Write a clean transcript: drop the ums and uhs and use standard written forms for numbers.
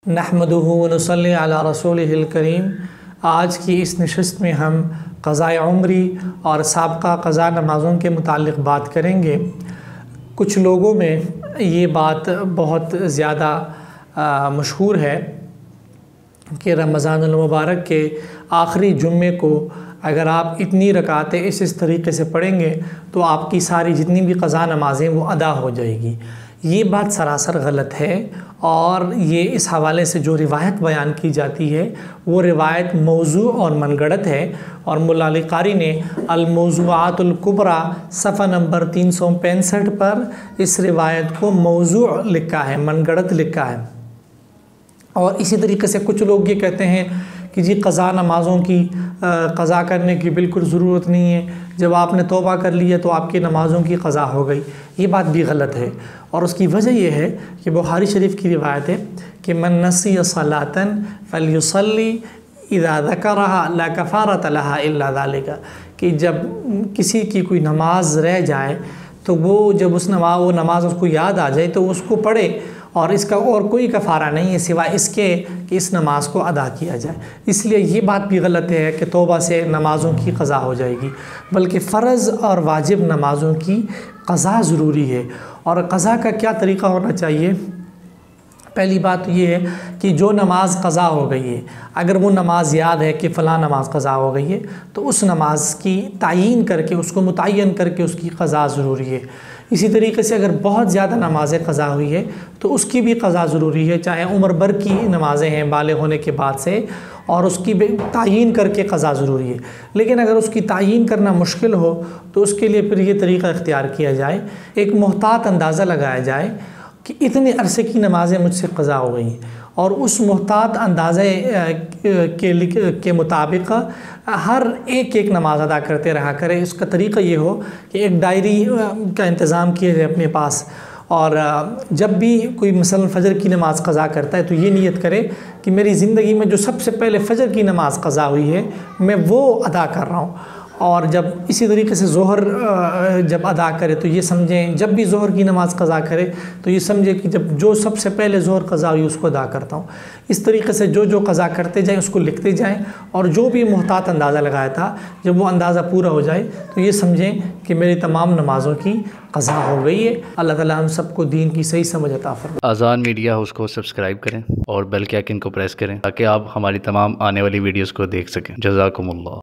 نحمدہ ونصلی علی رسولہ الکریم۔ آج کی اس نشست میں ہم قضاء عمری اور سابقہ قضاء نمازوں کے متعلق بات کریں گے۔ کچھ لوگوں میں یہ بات بہت زیادہ مشہور ہے کہ رمضان المبارک کے آخری جمعے کو اگر آپ اتنی رکعتیں اس طریقے سے پڑھیں گے تو آپ کی ساری جتنی بھی قضاء نمازیں وہ ادا ہو جائے گی۔ یہ بات سراسر غلط ہے، اور یہ اس حوالے سے جو روایت بیان کی جاتی ہے وہ روایت موضوع اور من گھڑت ہے، اور مولا علی قاری نے الموضوعات الکبریٰ صفحہ نمبر 365 پر اس روایت کو موضوع لکھا ہے، من گھڑت لکھا ہے۔ اور اسی طریقے سے کچھ لوگ یہ کہتے ہیں کہ جی قضاء نمازوں کی قضا کرنے کی بالکل ضرورت نہیں ہے، جب آپ نے توبہ کر لی ہے تو آپ کی نمازوں کی قضا ہو گئی۔ یہ بات بھی غلط ہے، اور اس کی وجہ یہ ہے کہ بخاری شریف کی روایت ہے کہ من نسی صلاۃ فلیصلی اذا ذکرها لا کفارۃ لها الا ذلک، کہ جب کسی کی کوئی نماز رہ جائے تو وہ جب وہ نماز اس کو یاد آ جائے تو اس کو پڑھے، اور اس کا اور کوئی کفارہ نہیں ہے سوائے اس کے کہ اس نماز کو ادا کیا جائے۔ اس لیے یہ بات بھی غلط ہے کہ توبہ سے نمازوں کی قضا ہو جائے گی، بلکہ فرض اور واجب نمازوں کی قضا ضروری ہے۔ اور قضا کا کیا طریقہ ہونا چاہیے؟ پہلی بات یہ ہے کہ جو نماز قضا ہو گئی ہے، اگر وہ نماز یاد ہے کہ فلاں نماز قضا ہو گئی ہے تو اس نماز کی تعیین کر کے، اس کو متعین کر کے اس کی قضا ضروری ہے۔ اسی طریقے سے اگر بہت زیادہ نمازیں قضا ہوئی ہے تو اس کی بھی قضا ضروری ہے، چاہے عمر بھر کی نمازیں ہیں بالغ ہونے کے بعد سے، اور اس کی تعیین کر کے قضا ضروری ہے۔ لیکن اگر اس کی تعیین کرنا مشکل ہو تو اس کے لیے پھر یہ طریقہ اختیار کیا جائے، ایک محتاط اندازہ لگایا جائے کہ اتنے عرصے کی نمازیں مجھ سے قضا ہو گئی ہیں، اور اس محتاط اندازے کے مطابق ہر ایک نماز ادا کرتے رہا کرے۔ اس کا طریقہ یہ ہو کہ ایک ڈائری کا انتظام کیا جائے اپنے پاس، اور جب بھی کوئی مثلا فجر کی نماز قضا کرتا ہے تو یہ نیت کرے کہ میری زندگی میں جو سب سے پہلے فجر کی نماز قضا ہوئی ہے میں وہ ادا کر رہا ہوں۔ اور جب اسی طریقے سے ظہر جب ادا کرے تو یہ سمجھیں، جب بھی ظہر کی نماز قضا کرے تو یہ سمجھے کہ جب جو سب سے پہلے ظہر قضا ہوئی اس کو ادا کرتا ہوں۔ اس طریقے سے جو قضا کرتے جائیں اس کو لکھتے جائیں، اور جو بھی محتاط اندازہ لگایا تھا جب وہ اندازہ پورا ہو جائے تو یہ سمجھیں کہ میری تمام نمازوں کی قضا ہو گئی ہے۔ اللہ تعالیٰ ہم سب کو دین کی صحیح سمجھ عطا فرمائے۔ آزان میڈیا ہاؤس کو سبسکرائب کریں اور بیل کے آئکن کو پریس کریں تاکہ آپ ہماری تمام آنے والی ویڈیوز کو دیکھ سکیں۔ جزاکم اللہ۔